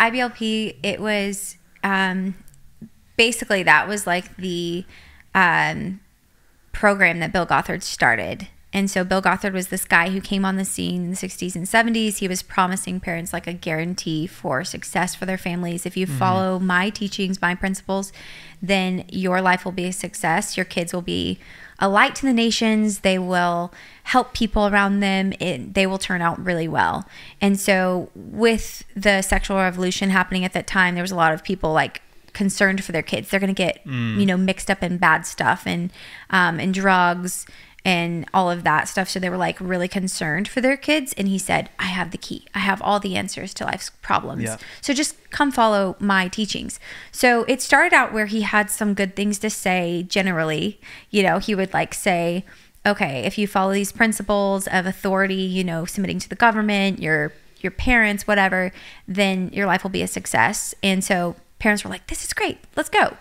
IBLP, it was basically that was like the program that Bill Gothard started. And so Bill Gothard was this guy who came on the scene in the 60s and 70s. He was promising parents like a guarantee for success for their families. If you follow my teachings, my principles, then your life will be a success. Your kids will be a light to the nations. They will help people around them. They will turn out really well. And so with the sexual revolution happening at that time, there was a lot of people like concerned for their kids. They're going to get, mixed up in bad stuff and drugs and all of that stuff. So they were like really concerned for their kids. And he said, I have the key. I have all the answers to life's problems. Yeah. So just come follow my teachings. So it started out where he had some good things to say generally. He would like say, okay, if you follow these principles of authority, submitting to the government, your parents, whatever, then your life will be a success. And so parents were like, this is great. Let's go.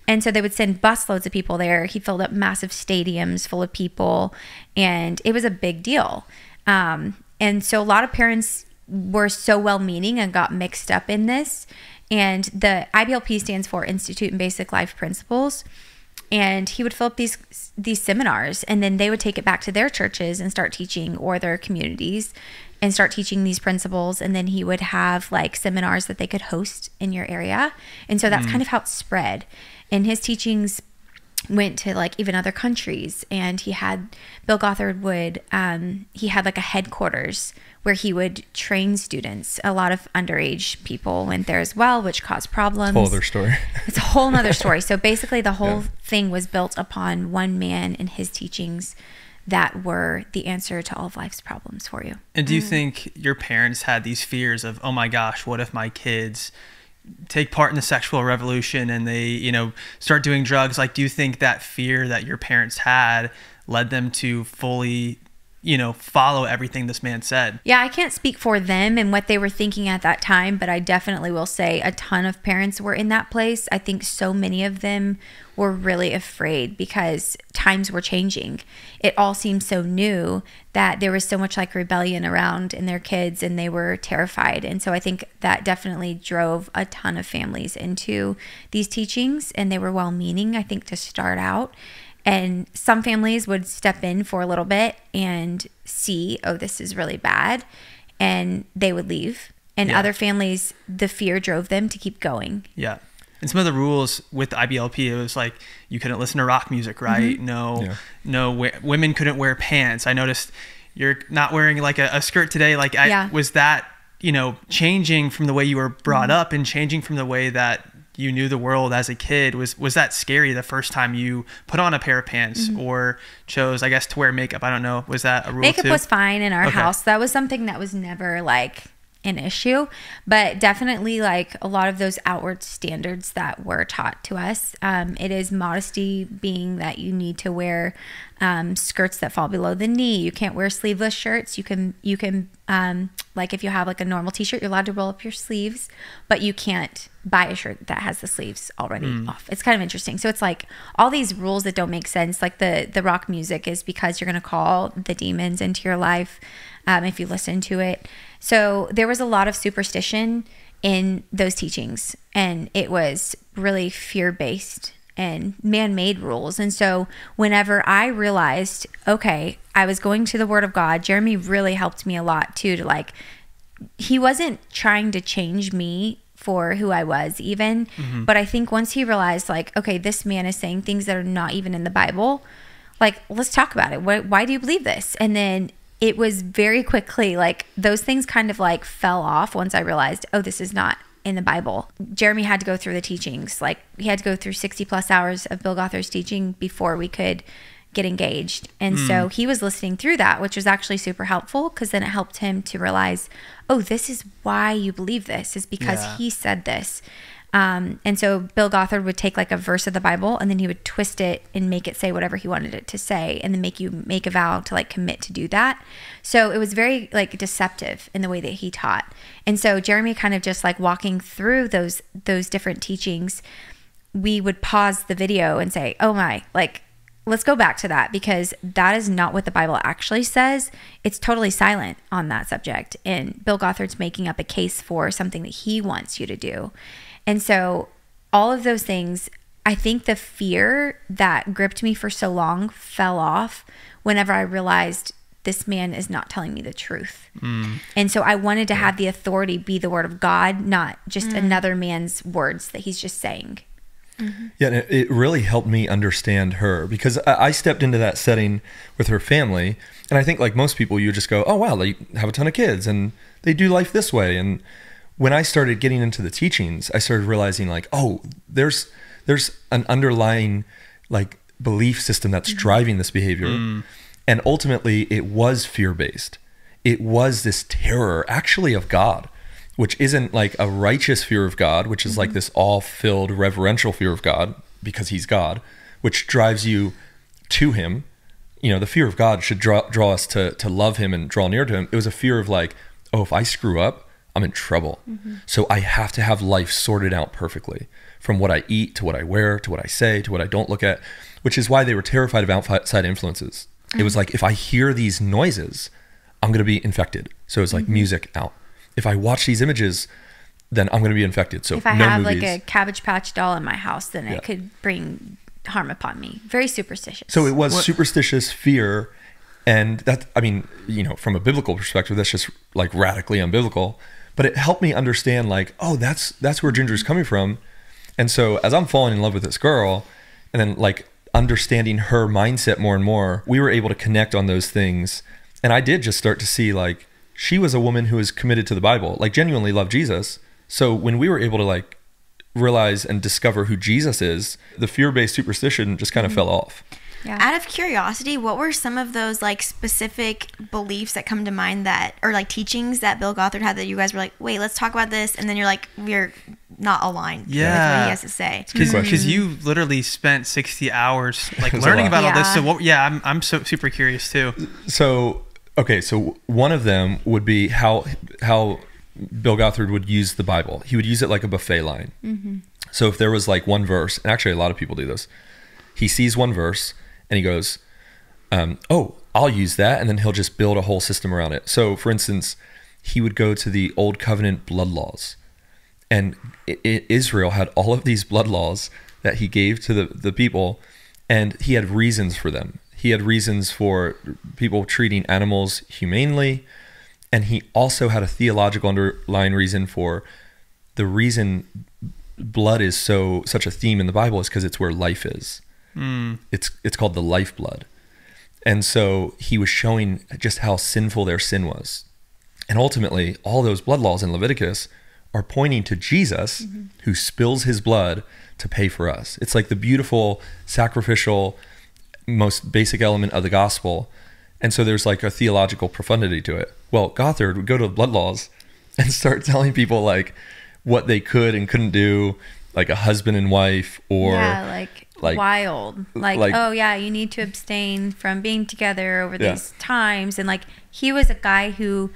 And so they would send busloads of people there. He filled up massive stadiums full of people, and it was a big deal. And so a lot of parents were so well-meaning and got mixed up in this. And the IBLP stands for Institute and Basic Life Principles. And he would fill up these seminars, and then they would take it back to their churches and start teaching, or their communities, and start teaching these principles. And then he would have like seminars that they could host in your area. And so that's kind of how it spread. And his teachings went to like even other countries. And Bill Gothard he had like a headquarters where he would train students. A lot of underage people went there as well, which caused problems. Whole other story. It's a whole nother story. So basically the whole thing was built upon one man and his teachings that were the answer to all of life's problems for you. And do you think your parents had these fears of, oh my gosh, what if my kids take part in the sexual revolution and they, start doing drugs? Like, do you think that fear that your parents had led them to fully, follow everything this man said? Yeah, I can't speak for them and what they were thinking at that time, but I definitely will say a ton of parents were in that place. I think so many of them were really afraid because times were changing. It all seemed so new that there was so much like rebellion around in their kids, and they were terrified. And so I think that definitely drove a ton of families into these teachings, and they were well-meaning, I think, to start out. And some families would step in for a little bit and see, oh, this is really bad, and they would leave. And other families, the fear drove them to keep going. Yeah. And some of the rules with the IBLP, it was like you couldn't listen to rock music, right? Women couldn't wear pants. I noticed you're not wearing like a skirt today. Like, was that, changing from the way you were brought up and changing from the way that you knew the world as a kid? Was that scary the first time you put on a pair of pants or chose, I guess, to wear makeup? I don't know. Was that a rule Makeup too? was fine in our house. That was something that was never like an issue, but definitely like a lot of those outward standards that were taught to us. It is modesty, being that you need to wear skirts that fall below the knee. You can't wear sleeveless shirts. You can like if you have like a normal t-shirt, you're allowed to roll up your sleeves, but you can't buy a shirt that has the sleeves already off. It's kind of interesting. So it's like all these rules that don't make sense. Like the rock music is because you're going to call the demons into your life if you listen to it. So there was a lot of superstition in those teachings, and it was really fear-based and man-made rules. And so whenever I realized, okay, I was going to the Word of God, Jeremy really helped me a lot too, to like, he wasn't trying to change me for who I was even, but I think once he realized like, okay, this man is saying things that are not even in the Bible, like, let's talk about it. Why do you believe this? And then it was very quickly like those things kind of like fell off once I realized, oh, this is not in the Bible. Jeremy had to go through the teachings. Like he had to go through 60 plus hours of Bill Gothard's teaching before we could get engaged. And so he was listening through that, which was actually super helpful because then it helped him to realize, oh, this is why you believe this, is because he said this. And so Bill Gothard would take like a verse of the Bible and then he would twist it and make it say whatever he wanted it to say, and then make you make a vow to like commit to do that. So it was very like deceptive in the way that he taught. And so Jeremy kind of just like walking through those different teachings, we would pause the video and say, oh my, like let's go back to that, because that is not what the Bible actually says. It's totally silent on that subject. And Bill Gothard's making up a case for something that he wants you to do. And so all of those things, I think the fear that gripped me for so long fell off whenever I realized this man is not telling me the truth. And so I wanted to have the authority be the word of God, not just another man's words that he's just saying. Yeah, and it really helped me understand her, because I stepped into that setting with her family, and I think like most people, you just go, oh wow, they have a ton of kids and they do life this way. And when I started getting into the teachings, I started realizing like, oh, there's an underlying like belief system that's driving this behavior. And ultimately it was fear-based. It was this terror actually of God, which isn't like a righteous fear of God, which is like this all-filled reverential fear of God because he's God, which drives you to him. You know, the fear of God should draw us to love him and draw near to him. It was a fear of like, oh, if I screw up, I'm in trouble. So I have to have life sorted out perfectly, from what I eat to what I wear to what I say to what I don't look at, which is why they were terrified of outside influences. It was like, if I hear these noises, I'm going to be infected. So it's like music out. If I watch these images, then I'm going to be infected. So if I have movies. Like a Cabbage Patch doll in my house, then it could bring harm upon me. Very superstitious. So it was superstitious fear. And that, I mean, you know, from a biblical perspective, that's just like radically unbiblical. But it helped me understand like, oh, that's where Ginger's coming from. And so as I'm falling in love with this girl, and then like understanding her mindset more and more, we were able to connect on those things. And I did just start to see like, she was a woman who was committed to the Bible, like genuinely loved Jesus. So when we were able to like realize and discover who Jesus is, the fear-based superstition just kind of fell off. Yeah. Out of curiosity, what were some of those like specific beliefs that come to mind that, or like teachings that Bill Gothard had that you guys were like, wait, let's talk about this, and then you're like, we're not aligned with what he has to say? Because you literally spent 60 hours like learning about all this. So what, I'm so super curious too. So okay, so one of them would be how Bill Gothard would use the Bible. He would use it like a buffet line. So if there was like one verse, and actually a lot of people do this, he sees one verse and he goes, oh, I'll use that. And then he'll just build a whole system around it. So for instance, he would go to the Old Covenant blood laws. And Israel had all of these blood laws that he gave to the people, and he had reasons for them. He had reasons for people treating animals humanely. And he also had a theological underlying reason for the reason blood is such a theme in the Bible is because it's where life is. It's called the lifeblood. And so he was showing just how sinful their sin was. And ultimately, all those blood laws in Leviticus are pointing to Jesus, who spills his blood to pay for us. It's like the beautiful, sacrificial, most basic element of the gospel. And so there's like a theological profundity to it. Well, Gothard would go to the blood laws and start telling people like what they could and couldn't do, like a husband and wife, or like wild, like oh yeah, you need to abstain from being together over these times. And like, he was a guy who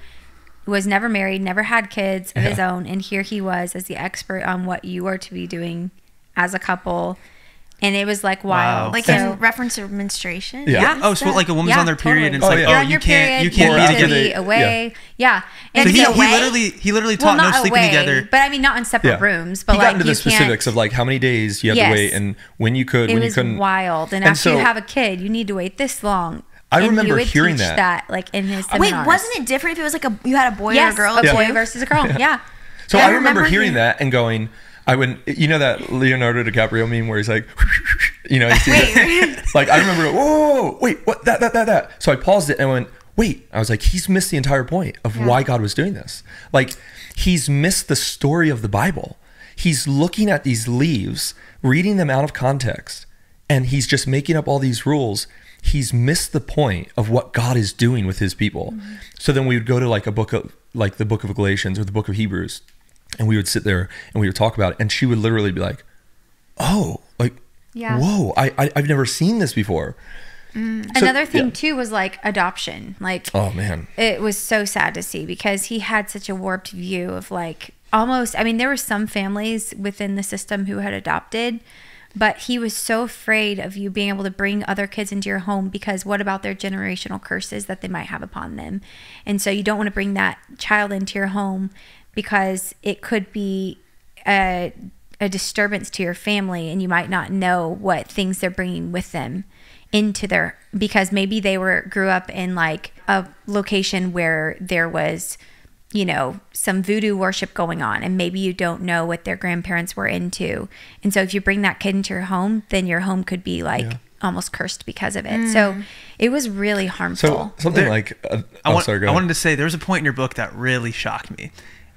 was never married, never had kids of his own, and here he was as the expert on what you are to be doing as a couple. And it was like wild. Like in reference to menstruation. Oh, so like a woman's on their period, and it's like, oh, you can't be together. Away. And so he literally taught no sleeping together. But I mean, not in separate rooms. But he got into the specifics of like how many days you had to wait, and when you could, when you couldn't. It was wild. And after you have a kid, you need to wait this long. I remember hearing that like in his seminars. Wait, wasn't it different if it was like you had a boy or a girl? A boy versus a girl. Yeah. So I remember hearing that and going, you know that Leonardo DiCaprio meme where he's like, you know, you see that? Like I remember, whoa, wait, what, that. So I paused it and went, wait. I was like, he's missed the entire point of why God was doing this. Like, he's missed the story of the Bible. He's looking at these leaves, reading them out of context, and he's just making up all these rules. He's missed the point of what God is doing with his people. So then we would go to like a book of, like the book of Galatians or the book of Hebrews, and we would sit there and we would talk about it, and she would literally be like, oh, like, whoa, I've never seen this before. Another thing too was like adoption. Like, oh man, it was so sad to see because he had such a warped view of like almost, I mean, there were some families within the system who had adopted, But he was so afraid of you being able to bring other kids into your home, because what about their generational curses that they might have upon them? And so you don't want to bring that child into your home, because it could be a disturbance to your family, and you might not know what things they're bringing with them into their, because maybe they grew up in like a location where there was, you know, some voodoo worship going on, and maybe you don't know what their grandparents were into. And so if you bring that kid into your home, then your home could be like almost cursed because of it. So it was really harmful. So something like, I wanted to say, there was a point in your book that really shocked me.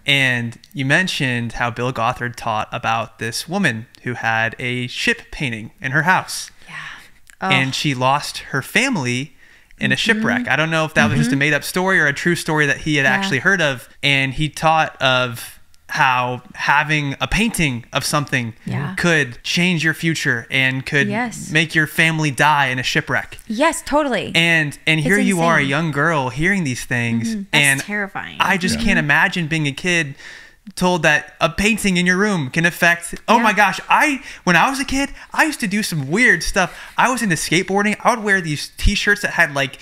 And you mentioned how Bill Gothard taught about this woman who had a ship painting in her house. Yeah. And she lost her family in a shipwreck. I don't know if that was just a made up story or a true story that he had actually heard of. And he taught of how having a painting of something could change your future and could make your family die in a shipwreck. Yes, totally. And here you are, a young girl, hearing these things. That's terrifying. I just can't imagine being a kid told that a painting in your room can affect. Oh my gosh, when I was a kid, I used to do some weird stuff. I was into skateboarding. I would wear these t-shirts that had like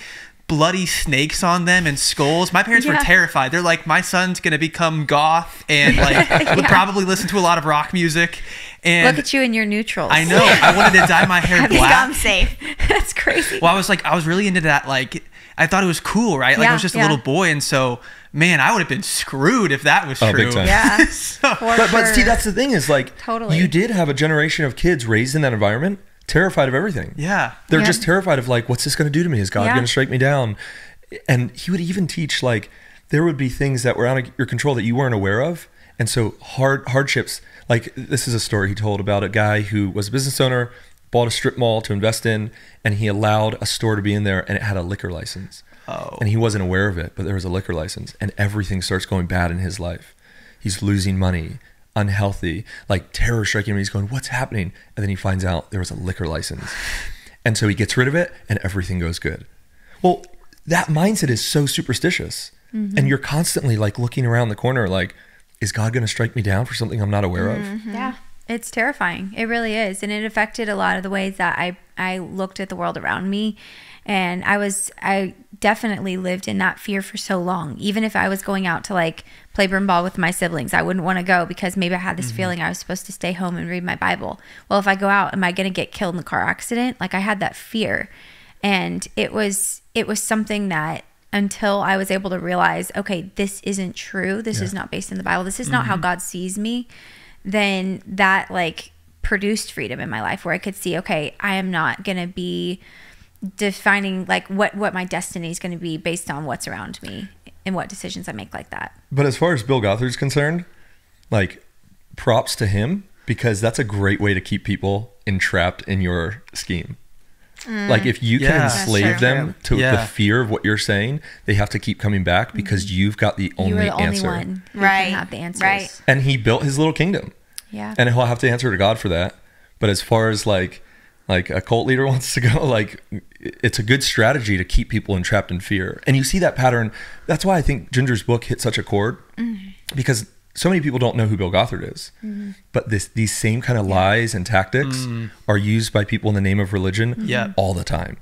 bloody snakes on them and skulls. My parents were terrified. They're like, my son's gonna become goth and like would probably listen to a lot of rock music. And look at you in your neutrals. I know. I wanted to dye my hair black. I'm safe. That's crazy. Well, I was really into that. Like, I thought it was cool, right? Like I was just a little boy, and so man, I would have been screwed if that was true. Big time. Yeah. But see, that's the thing is like, totally. You did have a generation of kids raised in that environment, terrified of everything. Yeah. They're just terrified of like, what's this going to do to me? Is God going to strike me down? And he would even teach like, there would be things that were out of your control that you weren't aware of. And so hardships, like this is a story he told about a guy who was a business owner, bought a strip mall to invest in, and he allowed a store to be in there, and it had a liquor license. And he wasn't aware of it, but there was a liquor license, and everything starts going bad in his life. He's losing money, unhealthy, like terror striking him. He's going, what's happening? And then he finds out there was a liquor license. And so he gets rid of it and everything goes good. Well, that mindset is so superstitious. And you're constantly like looking around the corner like, is God going to strike me down for something I'm not aware of? Yeah, it's terrifying. It really is. And it affected a lot of the ways that I looked at the world around me. And I definitely lived in that fear for so long. Even if I was going out to like play broom ball with my siblings, I wouldn't want to go because maybe I had this feeling I was supposed to stay home and read my Bible. Well, if I go out, am I going to get killed in a car accident? Like I had that fear. And it was something that until I was able to realize, okay, this isn't true. This is not based in the Bible. This is not how God sees me. Then that like produced freedom in my life where I could see, okay, I am not going to be defining like what my destiny is going to be based on what's around me and what decisions I make like that. But as far as Bill Gothard's concerned, like props to him, because that's a great way to keep people entrapped in your scheme. Like if you can enslave them to the fear of what you're saying, they have to keep coming back because you've got the only answer. One who can have the answers. Right. And he built his little kingdom. Yeah. And he'll have to answer to God for that. But as far as like a cult leader wants to go, like it's a good strategy to keep people entrapped in fear. And you see that pattern. That's why I think Ginger's book hit such a chord, because so many people don't know who Bill Gothard is. But these same kind of lies and tactics are used by people in the name of religion all the time.